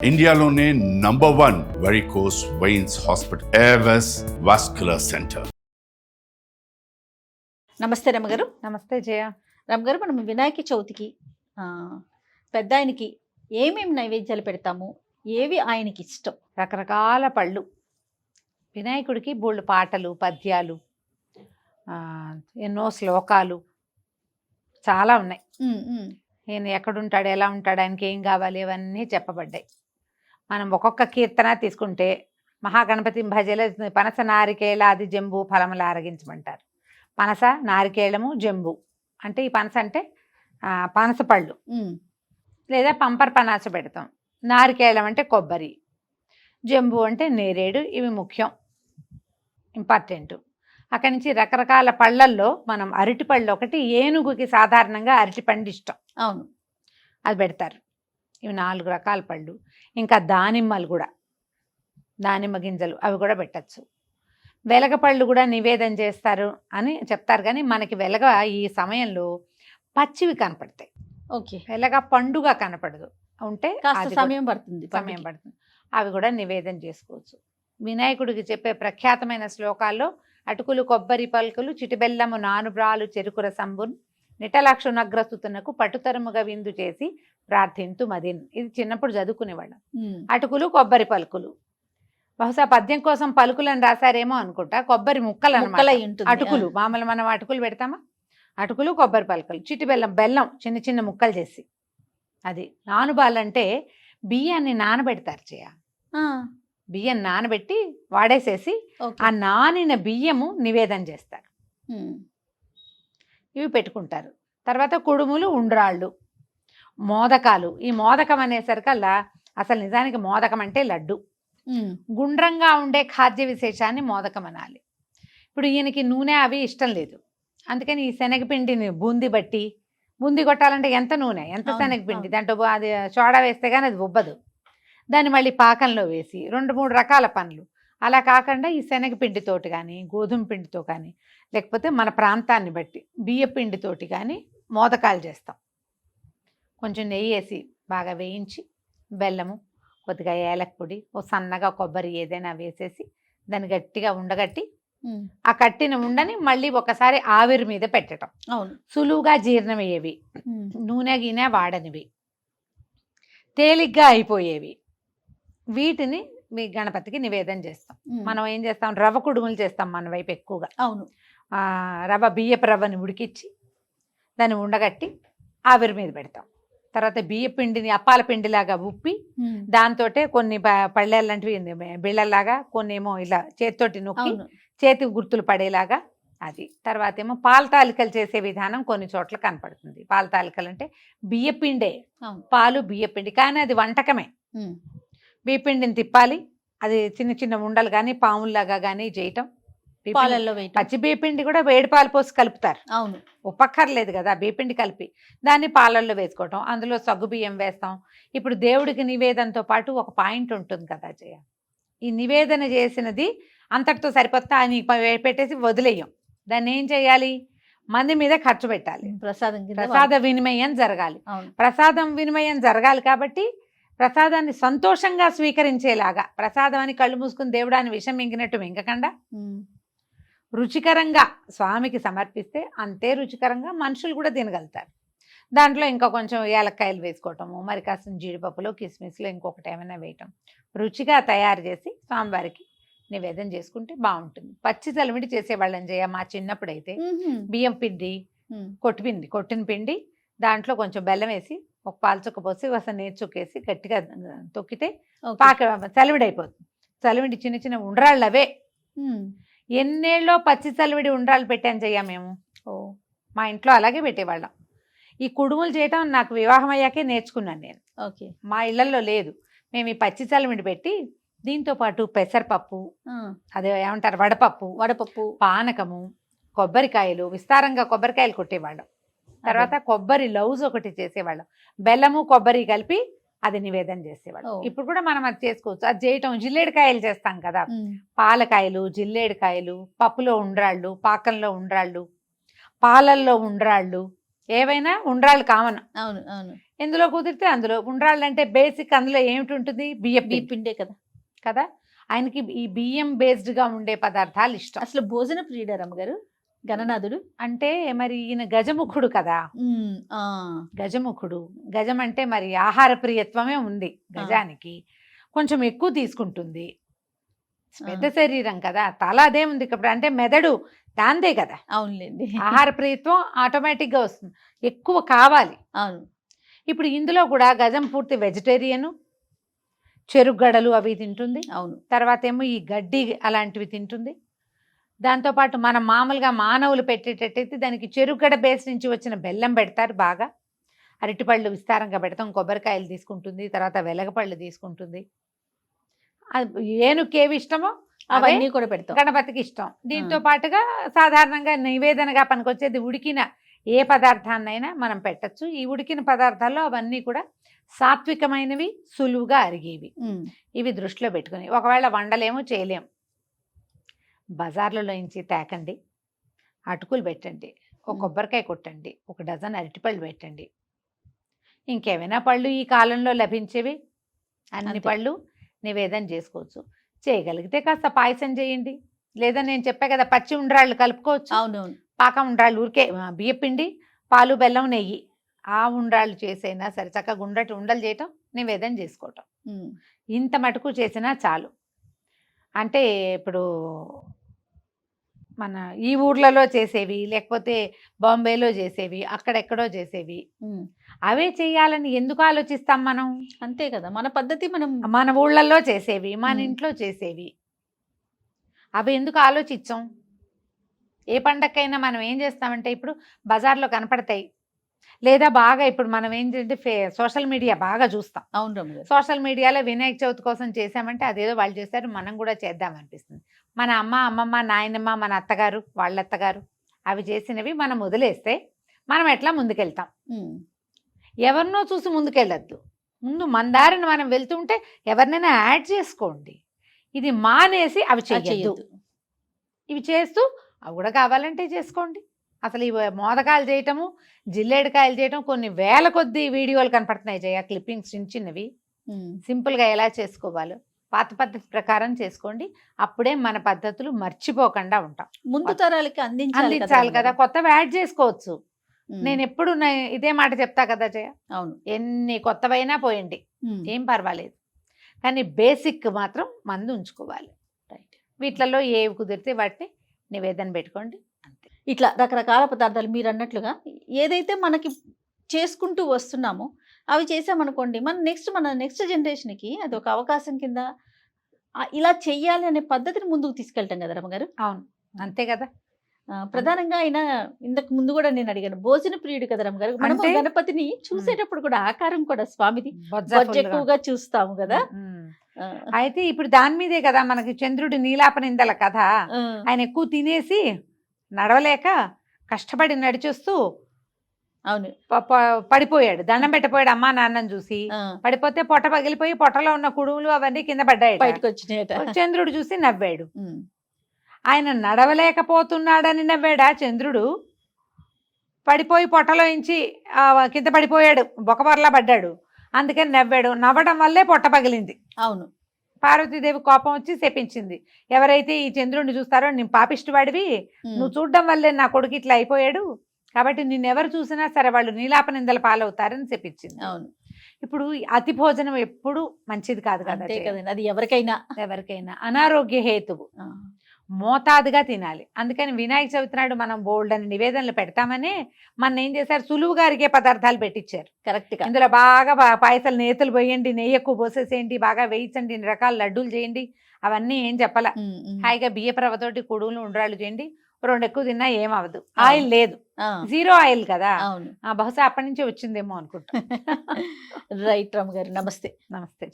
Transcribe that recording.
ఇండియాలోనే #1 varicose veins hospital Avis vascular centre. నమస్తే రమ్మగారు. నమస్తే జయ. రమ్మగారు, మనం వినాయక చవితికి పెద్ద ఆయనకి ఏమేమి నైవేద్యాలు పెడతాము, ఏవి ఆయనకి ఇష్టం? రకరకాల పళ్ళు. వినాయకుడికి బోళ్ళు పాటలు, పద్యాలు, ఎన్నో శ్లోకాలు చాలా ఉన్నాయి. ఈయన ఎక్కడుంటాడు, ఎలా ఉంటాడు, ఆయనకి ఏం కావాలి, అవన్నీ చెప్పబడ్డాయి. మనం ఒక్కొక్క కీర్తన తీసుకుంటే మహాగణపతి భజల పనస నారికేళాది జంబు ఫలములు ఆరగించమంటారు. పనస, నారికేళము, జంబు అంటే ఈ పనస అంటే పనస పళ్ళు లేదా పంపర్ పనాస పెడతాం. నారికేళం అంటే కొబ్బరి, జంబు అంటే నేరేడు. ఇవి ముఖ్యం, ఇంపార్టెంట్. అక్కడి నుంచి రకరకాల పళ్ళల్లో మనం అరటిపళ్ళు ఒకటి, ఏనుగుకి సాధారణంగా అరటిపండు ఇష్టం. అవును, అది పెడతారు. ఇవి 4 రకాల పళ్ళు. ఇంకా దానిమ్మలు కూడా, దానిమ్మ గింజలు అవి కూడా పెట్టచ్చు. వెలగ పళ్ళు కూడా నివేదన చేస్తారు అని చెప్తారు. కానీ మనకి వెలగ ఈ సమయంలో పచ్చివి కనపడతాయి. ఓకే, వెలగ పండుగ కనపడదు, ఉంటే కాస్త సమయం పడుతుంది. అవి కూడా నివేదన చేసుకోవచ్చు. వినాయకుడికి చెప్పే ప్రఖ్యాతమైన శ్లోకాల్లో అటుకులు, కొబ్బరి పలుకులు, చిటిబెల్లము, నానుబ్రాలు, చెరుకు రసంబున్, నిటలాక్షు నగ్రస్తుతునకు పటుతరముగా విందు చేసి ప్రార్థింతు మదిన్. ఇది చిన్నప్పుడు చదువుకునేవాళ్ళం. అటుకులు, కొబ్బరి పలుకులు. బహుశా పద్యం కోసం పలుకులను రాశారేమో అనుకుంటా. కొబ్బరి ముక్కలు అన్నమాట. అటుకులు మామూలు మనం అటుకులు పెడతామా, అటుకులు, కొబ్బరి పలుకులు, చిటిబెల్లం, బెల్లం చిన్న చిన్న ముక్కలు చేసి. అది నానుబాలంటే బియ్యాన్ని నానబెడతారు చేయ. బియ్యం నానబెట్టి వాడేసేసి ఆ నానిన బియ్యము నివేదన చేస్తారు. ఇవి పెట్టుకుంటారు. తర్వాత కుడుములు, ఉండ్రాళ్ళు, మోదకాలు. ఈ మోదకం అనేసరికల్లా అసలు నిజానికి మోదకం అంటే లడ్డు. గుండ్రంగా ఉండే ఖాద్య విశేషాన్ని మోదకం అనాలి. ఇప్పుడు ఈయనకి నూనె అవి ఇష్టం లేదు, అందుకని ఈ శనగపిండిని బూంది బట్టి, బూంది కొట్టాలంటే ఎంత నూనె, ఎంత శనగపిండి, దాంట్లో అది సోడా వేస్తే కానీ అది ఉబ్బదు. దాన్ని మళ్ళీ పాకంలో వేసి 2-3 రకాల పనులు. అలా కాకుండా ఈ శనగపిండితోటి కానీ, గోధుమ పిండితో కానీ, లేకపోతే మన ప్రాంతాన్ని బట్టి బియ్య పిండితోటి కానీ మోదకాలు చేస్తాం. కొంచెం నెయ్యి వేసి బాగా వేయించి, బెల్లము, కొద్దిగా ఏలక పొడి, ఓ సన్నగా కొబ్బరి ఏదైనా వేసేసి దాన్ని గట్టిగా ఉండగట్టి, ఆ కట్టిన ఉండని మళ్ళీ ఒకసారి ఆవిరి మీద పెట్టడం. అవును, సులువుగా జీర్ణమయ్యేవి, నూనె గినె వాడనివి, తేలిగ్గా అయిపోయేవి. వీటిని మీ గణపతికి నివేదన చేస్తాం. మనం ఏం చేస్తాం, రవ్వ కుడుములు చేస్తాం మన వైపు ఎక్కువగా. అవును, బియ్యపు రవ్వని ఉడికిచ్చి దాన్ని ఉండగట్టి ఆవిరి మీద పెడతాం. తర్వాత బియ్య పిండిని అప్పాల పిండిలాగా ఉప్పి దాంతో కొన్ని పళ్ళేలాంటివి బిళ్ళలాగా, కొన్ని ఏమో ఇలా చేతితోటి నొక్కి చేతి గుర్తులు పడేలాగా అది. తర్వాత ఏమో పాలతాలికలు చేసే విధానం కొన్ని చోట్ల కనపడుతుంది. పాలతాలికలు అంటే బియ్యపిండే, పాలు బియ్యపిండి, కానీ అది వంటకమే. బియ్యపిండిని తిప్పాలి, అది చిన్న చిన్న ఉండలు కానీ పాముల్లాగా కానీ చేయటం. పాలల్లో పచ్చి బియ్యపిండి కూడా వేడి పాలు పోసి కలుపుతారు. అవును, ఉప్పక్కర్లేదు కదా, బియ్యపిండి కలిపి దాన్ని పాలల్లో వేసుకోవటం. అందులో సగ్గు బియ్యం వేస్తాం. ఇప్పుడు దేవుడికి నివేదనతో పాటు ఒక పాయింట్ ఉంటుంది కదా జయ, ఈ నివేదన చేసినది అంతటితో సరిపోతా అని పెట్టేసి వదిలేయం. దాన్ని ఏం చేయాలి, మంది మీద ఖర్చు పెట్టాలి. ప్రసాద వినిమయం జరగాలి. ప్రసాదం వినిమయం జరగాలి కాబట్టి ప్రసాదాన్ని సంతోషంగా స్వీకరించేలాగా, ప్రసాదం అని కళ్ళు మూసుకుని దేవుడాన్ని విషం మింగినట్టు మింగకుండా రుచికరంగా స్వామికి సమర్పిస్తే అంతే రుచికరంగా మనుషులు కూడా తినగలుగుతారు. దాంట్లో ఇంకా కొంచెం ఏలక్కాయలు వేసుకోవటము, మరి కాసిన జీడిపప్పులో, కిస్మిస్లో ఇంకొకటి ఏమైనా వేయటం, రుచిగా తయారు చేసి స్వామివారికి నివేదన చేసుకుంటే బాగుంటుంది. పచ్చి చలిమిడి చేసేవాళ్ళని చేయ. మా చిన్నప్పుడైతే బియ్యం పిండి, కొట్టిన పిండి, దాంట్లో కొంచెం బెల్లం వేసి, ఒక పాలు చుక్క పోసి, అసలు నీరు చుక్కేసి గట్టిగా తొక్కితే చలివిడి అయిపోతుంది. చలివిడి చిన్న చిన్న ఉండ్రాళ్ళు అవే. ఎన్నేళ్ళలో పచ్చి చలివిడి ఉండ్రాళ్ళు పెట్టాను చెయ్య మేము. మా ఇంట్లో అలాగే పెట్టేవాళ్ళం. ఈ కుడుములు చేయటం నాకు వివాహం అయ్యాకే నేర్చుకున్నాను నేను. ఓకే, మా ఇళ్లలో లేదు. మేము ఈ పచ్చి చలివిడి పెట్టి దీంతో పాటు పెసరపప్పు, అదే ఏమంటారు వడపప్పు, పానకము, కొబ్బరికాయలు, విస్తారంగా కొబ్బరికాయలు కొట్టేవాళ్ళం. తర్వాత కొబ్బరి లౌజ్ ఒకటి చేసేవాళ్ళం. బెల్లము కొబ్బరి కలిపి అది నివేదన చేసేవాళ్ళం. ఇప్పుడు కూడా మనం అది చేసుకోవచ్చు. అది చేయటం జిల్లేడికాయలు చేస్తాం కదా, పాలకాయలు, జిల్లేడికాయలు, పప్పులో ఉండ్రాళ్ళు, పాకంలో ఉండ్రాళ్ళు, పాలల్లో ఉండ్రాళ్ళు, ఏవైనా ఉండ్రాళ్ళు కామన్. అవును అవును, ఎందులో కుదిరితే అందులో. ఉండ్రాళ్ళు అంటే బేసిక్ అందులో ఏమిటి ఉంటుంది, బియ్యం పిండే కదా. కదా. ఆయనకి ఈ బియ్యం బేస్డ్గా ఉండే పదార్థాలు ఇష్టం. అసలు భోజన ప్రియుడా రమ్మగారు గణనాథుడు? అంటే మరి ఈయన గజముఖుడు కదా. గజముఖుడు, గజం అంటే మరి ఆహార ప్రియత్వమే ఉంది గజానికి. కొంచెం ఎక్కువ తీసుకుంటుంది, పెద్ద శరీరం కదా, తల అదేముంది ఇప్పుడు, అంటే మెదడు దాందే కదా. అవునులేండి. ఆహార ప్రియత్వం ఆటోమేటిక్గా వస్తుంది, ఎక్కువ కావాలి. అవును. ఇప్పుడు ఇందులో కూడా గజం పూర్తి వెజిటేరియను, చెరుగడలు అవి తింటుంది. అవును. తర్వాత ఏమో ఈ గడ్డి అలాంటివి తింటుంది. దాంతోపాటు మనం మామూలుగా మానవులు పెట్టేటట్టయితే దానికి చెరుగడ బేస్ నుంచి వచ్చిన బెల్లం పెడతారు బాగా. అరటిపళ్ళు విస్తారంగా పెడతాం, కొబ్బరికాయలు తీసుకుంటుంది, తర్వాత వెలగపళ్ళు తీసుకుంటుంది. అది ఏనుకేవి ఇష్టమో అవన్నీ కూడా పెడతాం, గణపతికి ఇష్టం. దీంతో పాటుగా సాధారణంగా నివేదనగా పనికొచ్చేది ఉడికిన ఏ పదార్థాన్నైనా మనం పెట్టచ్చు. ఈ ఉడికిన పదార్థాల్లో అవన్నీ కూడా సాత్వికమైనవి, సులువుగా అరిగేవి. ఇవి దృష్టిలో పెట్టుకుని ఒకవేళ వండలేమో చేయలేం, బజార్లలో నుంచి తేకండి, అటుకులు పెట్టండి, ఒక కొబ్బరికాయ కొట్టండి, ఒక డజన్ అరటిపళ్ళు పెట్టండి, ఇంకేమైనా పళ్ళు ఈ కాలంలో లభించేవి అన్ని పళ్ళు నివేదన చేసుకోవచ్చు. చేయగలిగితే కాస్త పాయసం చేయండి, లేదా నేను చెప్పా కదా పచ్చి ఉండ్రాళ్ళు కలుపుకోవచ్చు. అవునవును. పాకం ఉండ్రాళ్ళు ఊరికే బియ్యపిండి, పాలు, బెల్లం, నెయ్యి ఆ ఉండ్రాళ్ళు చేసైనా సరే చక్కగా గుండ్రటి ఉండలు చేయటం, నివేదన చేసుకోవటం, ఇంత మటుకు చేసినా చాలు. అంటే ఇప్పుడు మన ఈ ఊర్లలో చేసేవి, లేకపోతే బాంబేలో చేసేవి, అక్కడెక్కడో చేసేవి, అవే చేయాలని ఎందుకు ఆలోచిస్తాం మనం? అంతే కదా, మన పద్ధతి మనం. మన ఊళ్ళల్లో చేసేవి, మన ఇంట్లో చేసేవి, అవి ఎందుకు ఆలోచించాం? ఏ పండక్కైనా మనం ఏం చేస్తామంటే ఇప్పుడు బజార్లో కనపడతాయి, లేదా బాగా ఇప్పుడు మనం ఏంటంటే సోషల్ మీడియా బాగా చూస్తాం. అవును. సోషల్ మీడియాలో వినాయక చవితి కోసం చేసామంటే అదేదో వాళ్ళు చేశారు, మనం కూడా చేద్దామనిపిస్తుంది. మన అమ్మ, అమ్మమ్మ, నాయనమ్మ, మన అత్తగారు, వాళ్ళ అత్తగారు అవి చేసినవి మనం వదిలేస్తే మనం ఎట్లా ముందుకెళ్తాం? ఎవరినో చూసి ముందుకెళ్ళద్దు, ముందు మన దారిని మనం వెళ్తుంటే ఎవరినైనా యాడ్ చేసుకోండి. ఇది మానేసి అవి చేయొద్దు. ఇవి చేస్తూ అవి కూడా కావాలంటే చేసుకోండి. అసలు ఈ మోదకాయలు చేయటము, జిల్లేడికాయలు చేయటం, కొన్ని వేల కొద్ది వీడియోలు కనపడుతున్నాయి జయ, క్లిప్పింగ్స్ చిన్న చిన్నవి. సింపుల్గా ఎలా చేసుకోవాలో పాత పద్ధతి ప్రకారం చేసుకోండి, అప్పుడే మన పద్ధతులు మర్చిపోకుండా ఉంటాం. ముందు తరాలకి అందించాలి కదా, కొత్తవి యాడ్ చేసుకోవచ్చు. నేను ఎప్పుడు ఇదే మాట చెప్తా కదా జయ, అవును, ఎన్ని కొత్తవైనా పోయండి, ఏం పర్వాలేదు, కానీ బేసిక్ మాత్రం మందు ఉంచుకోవాలి. వీటిలలో ఏవి కుదిరితే వాటిని నివేదన పెట్టుకోండి, అంతే. ఇట్లా రకరకాల పదార్థాలు మీరు అన్నట్లుగా ఏదైతే మనకి చేసుకుంటూ వస్తున్నామో అవి చేసామనుకోండి, మన నెక్స్ట్ జనరేషన్కి అది ఒక అవకాశం కింద ఇలా చెయ్యాలి అనే పద్ధతిని ముందుకు తీసుకెళ్తాం కదా రమ్మగారు. అవును, అంతే కదా. ప్రధానంగా ఆయన ఇంతకు ముందు కూడా నేను అడిగాను, భోజన ప్రియుడు కదా రమ్మగారు. మనం గణపతిని చూసేటప్పుడు కూడా ఆకారం కూడా స్వామిది ఎక్కువగా చూస్తాము కదా. అయితే ఇప్పుడు దాని మీదే కదా మనకి చంద్రుడి నీలాపనిందల కథ. ఆయన ఎక్కువ తినేసి నడవలేక కష్టపడి నడిచొస్తూ అవును పడిపోయాడు, దండం పెట్టపోయాడు అమ్మా నాన్నని చూసి. పడిపోతే పొట్ట పగిలిపోయి పొట్టలో ఉన్న కుడుములు అవన్నీ కింద పడ్డాయి, బయటకు వచ్చినాయట. చంద్రుడు చూసి నవ్వాడు. ఆయన నడవలేకపోతున్నాడని నవ్వాడా చంద్రుడు? పడిపోయి పొట్టలో ఇంచి కింద పడిపోయాడు, బొకబర్లా పడ్డాడు, అందుకని నవ్వాడు. నవ్వడం వల్లే పొట్ట పగిలింది. అవును. పార్వతీదేవి కోపం వచ్చి శపించింది, ఎవరైతే ఈ చంద్రుడిని చూస్తారో నేను పాపిష్టివాడివి, నువ్వు చూడడం వల్లే నా కొడుకు ఇట్లా అయిపోయాడు, కాబట్టి నిన్నెవరు చూసినా సరే వాళ్ళు నీలాపనిందల పాలవుతారని చెప్పించింది. అవును. ఇప్పుడు అతి భోజనం ఎప్పుడు మంచిది కాదు కదా, అది ఎవరికైనా అనారోగ్య హేతువు. మోతాదుగా తినాలి. అందుకని వినాయక చవితి నాడు మనం బోల్డ్ అని నివేదనలు పెడతామని మన ఏం చేశారు, సులువుగా అరిగే పదార్థాలు పెట్టించారు. కరెక్ట్. ఇందులో బాగా పాయసాలు నేతలు పోయండి, నెయ్యి ఎక్కువ పోసేసేయండి, బాగా వేయించండి, ఇన్ని రకాల లడ్డూలు చేయండి, అవన్నీ ఏం చెప్పాల. హాయిగా బియ్యపు రవ్వతోటి కుడుములు ఉండ్రాళ్ళు చేయండి, 2 ఎక్కువ తిన్నా ఏమవదు. ఆయిల్ లేదు, 0 ఆయిల్ కదా. బహుశా అప్పటి నుంచే వచ్చిందేమో అనుకుంటా. రైట్ రమ్మ గారు, నమస్తే. నమస్తే.